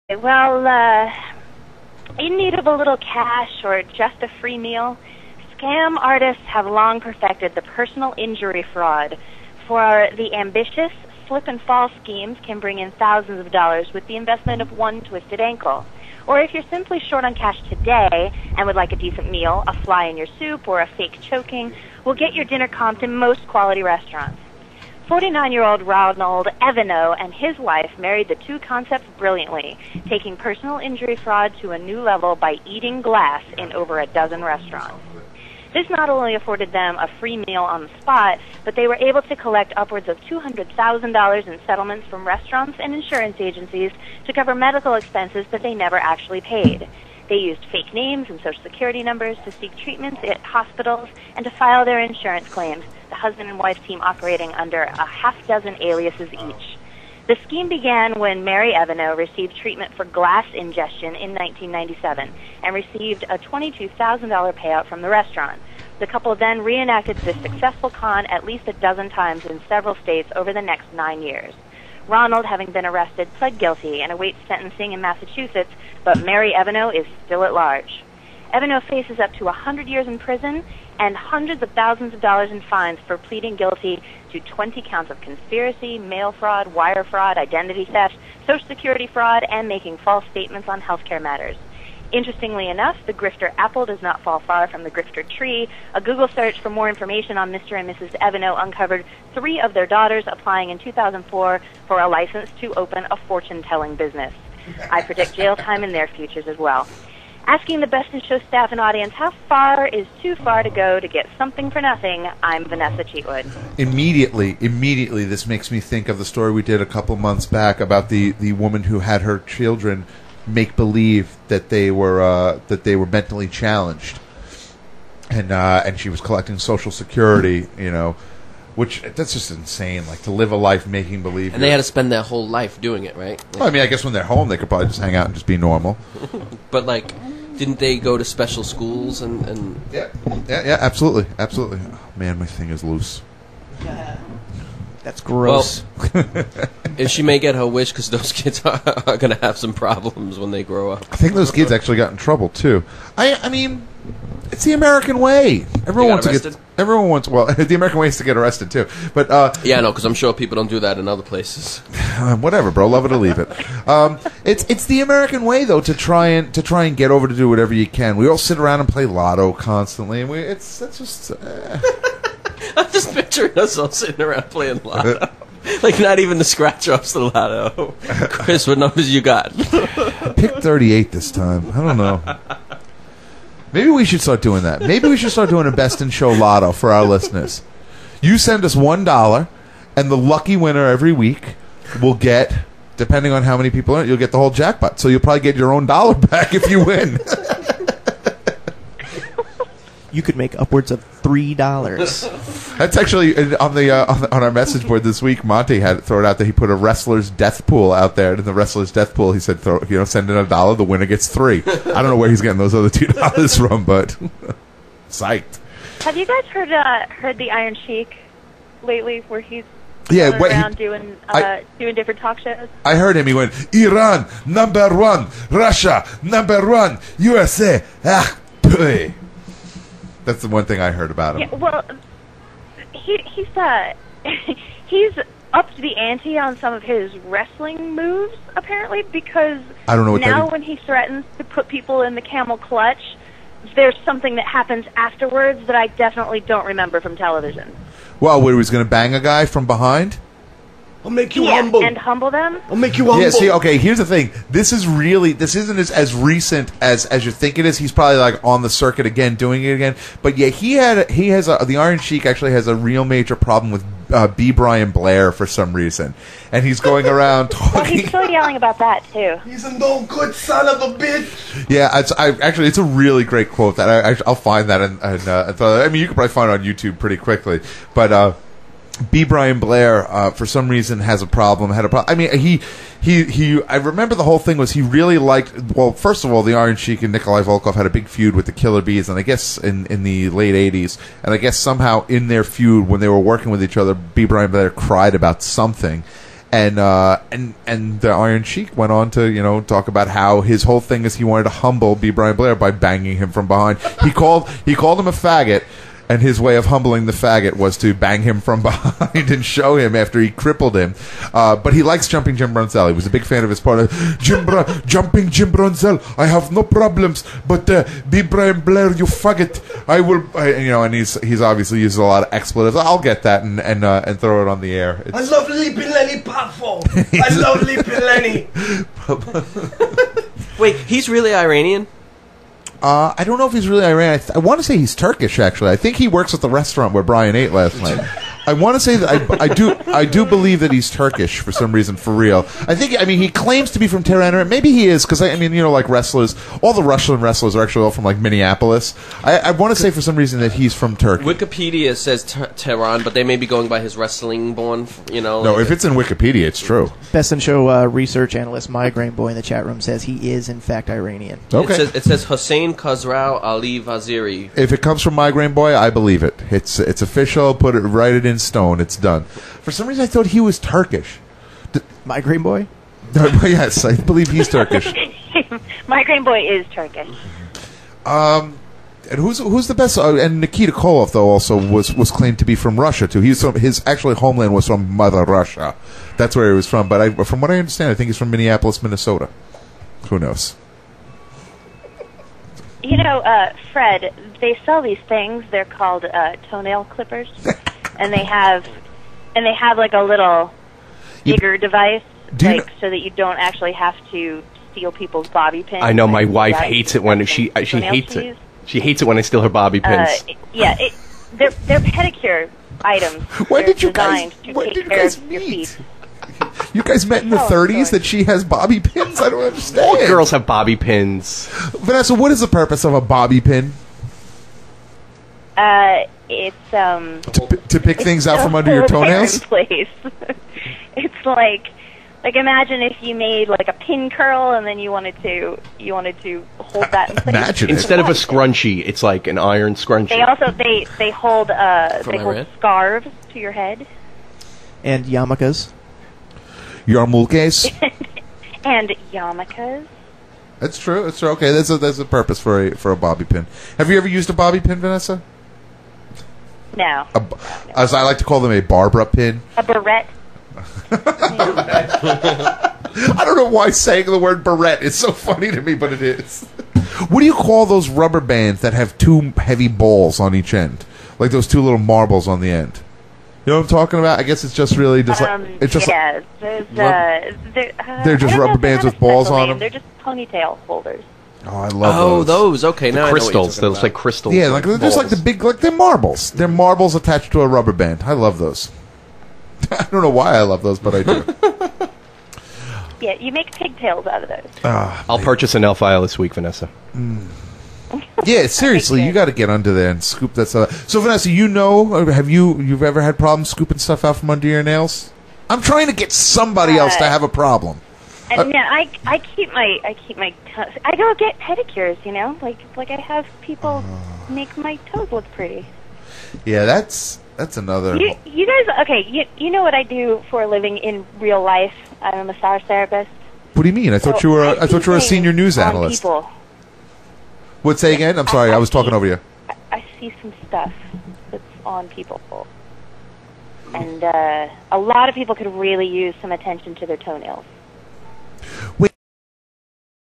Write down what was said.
Well, in need of a little cash or just a free meal, scam artists have long perfected the personal injury fraud. For the ambitious, slip and fall schemes can bring in thousands of dollars with the investment of one twisted ankle. Or if you're simply short on cash today and would like a decent meal, a fly in your soup or a fake choking will get your dinner comped in most quality restaurants. 49-year-old Ronald Evano and his wife married the two concepts brilliantly, taking personal injury fraud to a new level by eating glass in over a dozen restaurants. This not only afforded them a free meal on the spot, but they were able to collect upwards of $200,000 in settlements from restaurants and insurance agencies to cover medical expenses that they never actually paid. They used fake names and social security numbers to seek treatments at hospitals and to file their insurance claims, the husband and wife team operating under a half-dozen aliases each. The scheme began when Mary Evano received treatment for glass ingestion in 1997 and received a $22,000 payout from the restaurant. The couple then reenacted this successful con at least a dozen times in several states over the next 9 years. Ronald, having been arrested, pled guilty and awaits sentencing in Massachusetts, but Mary Evano is still at large. Evano faces up to 100 years in prison and hundreds of thousands of dollars in fines for pleading guilty to 20 counts of conspiracy, mail fraud, wire fraud, identity theft, Social Security fraud, and making false statements on healthcare matters. Interestingly enough, the grifter apple does not fall far from the grifter tree. A Google search for more information on Mr. and Mrs. Evano uncovered 3 of their daughters applying in 2004 for a license to open a fortune-telling business. I predict jail time in their futures as well. Asking the Best in Show staff and audience how far is too far to go to get something for nothing, I'm Vanessa Cheatwood. Immediately, this makes me think of the story we did a couple months back about the woman who had her children make believe that they were mentally challenged, and she was collecting Social Security, which that's just insane. Like to live a life making believe, and they had to spend their whole life doing it, right? Well, I mean, I guess when they're home, they could probably just hang out and just be normal. But didn't they go to special schools and? Yeah, absolutely. Oh, man, my thing is loose. That's gross. Well, if she may get her wish, because those kids are going to have some problems when they grow up. I think those kids actually got in trouble too. I mean, it's the American way. Everyone wants to get. Everyone wants. Well, the American way is to get arrested too. But yeah, no, because I'm sure people don't do that in other places. Whatever, bro. Love it or leave it. It's the American way though to try and get over to do whatever you can. We all sit around and play lotto constantly, and that's just. I'm just picturing us all sitting around playing lotto. Not even the scratch-offs the lotto. Chris, what numbers you got? Pick 38 this time. I don't know. Maybe we should start doing that. Maybe we should start doing a Best in Show lotto for our listeners. You send us $1, and the lucky winner every week will get, depending on how many people are in it, you'll get the whole jackpot. So you'll probably get your own dollar back if you win. You could make upwards of $3. That's actually on our message board this week. Monty had thrown out that he put a wrestler's death pool out there. And in the wrestler's death pool, he said, send in $1, the winner gets $3. I don't know where he's getting those other $2 from, but psyched. Have you guys heard the Iron Sheik lately, where he's going around doing different talk shows? I heard him. He went, Iran #1, Russia #1, USA. That's the one thing I heard about him. Yeah, well, he's upped the ante on some of his wrestling moves, apparently, because I don't know what now when he threatens to put people in the camel clutch, there's something that happens afterwards that I definitely don't remember from television. Well, where he was going to bang a guy from behind? I'll make you humble. And humble them? I'll make you humble. Yeah, see, okay, here's the thing. This isn't as recent as you think it is. He's probably on the circuit again, doing it again. But yeah, the Iron Sheik actually has a real major problem with B. Brian Blair for some reason. And he's going around talking. Well, he's still yelling about that, too. He's a no good son of a bitch. Yeah, it's a really great quote. That I'll find that you could probably find it on YouTube pretty quickly. But B. Brian Blair, for some reason, had a problem. I mean, I remember the whole thing was he really liked. Well, first of all, the Iron Sheik and Nikolai Volkov had a big feud with the Killer Bees, and I guess in the late '80s, and I guess somehow in their feud when they were working with each other, B. Brian Blair cried about something. And the Iron Sheik went on to talk about how his whole thing is he wanted to humble B. Brian Blair by banging him from behind. He called him a faggot. And his way of humbling the faggot was to bang him from behind and show him after he crippled him. But he likes Jumping Jim Brunzell. He was a big fan of his part of Jumping Jim Brunzell. I have no problems, but B. Brian Blair, you faggot. I will, and he's obviously uses a lot of expletives. I'll get that and throw it on the air. I love Leaping Lenny Powerful. I love Leaping Lenny. Wait, he's really Iranian? I don't know if he's really Iranian. I want to say he's Turkish, actually. I think he works at the restaurant where Brian ate last night. I want to say that I do believe that he's Turkish for some reason, for real. He claims to be from Tehran. Maybe he is, because like wrestlers, all the Russian wrestlers are actually all from like Minneapolis. I want to say for some reason that he's from Turkey. Wikipedia says Tehran, but they may be going by his wrestling born. No, if it's in Wikipedia, it's true. Best in Show research analyst Migraine Boy in the chat room says he is in fact Iranian. Okay. It says Hossein Khosrau Ali Vaziri. If it comes from Migraine Boy, I believe it. It's official. Write it in stone. It's done. For some reason, I thought he was Turkish. Migraine Boy? Yes, I believe he's Turkish. Migraine Boy is Turkish. And who's the best? And Nikita Koloff, though, also was claimed to be from Russia too. His actually homeland was from Mother Russia. That's where he was from. But from what I understand, I think he's from Minneapolis, Minnesota. Who knows? Fred, they sell these things. They're called toenail clippers, and they have like a little digger device, so that you don't actually have to steal people's bobby pins. I know my wife hates it when she hates it. She hates it when I steal her bobby pins. They're pedicure items. When did you guys your feet. You guys met in the 30s that she has bobby pins? I don't understand. All girls have bobby pins. Vanessa, what is the purpose of a bobby pin? It's to pick things out from under your toenails? Place. It's like imagine if you made like a pin curl and then you wanted to hold that in place. Imagine instead of a scrunchie, it's like an iron scrunchie. They also they hold scarves to your head. And yarmulkes. Yarmulkes? And yarmulkes. That's true. It's true. Okay, there's a purpose for a bobby pin. Have you ever used a bobby pin, Vanessa? No. As I like to call them, a Barbara pin. A barrette. I don't know why saying the word barrette is so funny to me, but it is. What do you call those rubber bands that have two heavy balls on each end? Like those two little marbles on the end? You know what I'm talking about? I guess it's just really just they're just rubber bands with balls on them. They're just ponytail holders. Oh, I love those. Okay, now crystals. Those like crystals. Yeah, like they're just like the big, like they're marbles. They're marbles attached to a rubber band. I love those. I don't know why I love those, but I do. Yeah, you make pigtails out of those. I'll purchase an nail file this week, Vanessa. Yeah, seriously, you got to get under there and scoop that stuff. So, Vanessa, you've ever had problems scooping stuff out from under your nails? I'm trying to get somebody else to have a problem. And I keep my I go get pedicures, like I have people make my toes look pretty. Yeah, that's another. You guys, okay? You know what I do for a living in real life? I'm a massage therapist. What do you mean? I thought you were a senior news analyst. People. What? Say again? I'm sorry, I was talking over you. I see some stuff that's on people, and a lot of people could really use some attention to their toenails. Wait.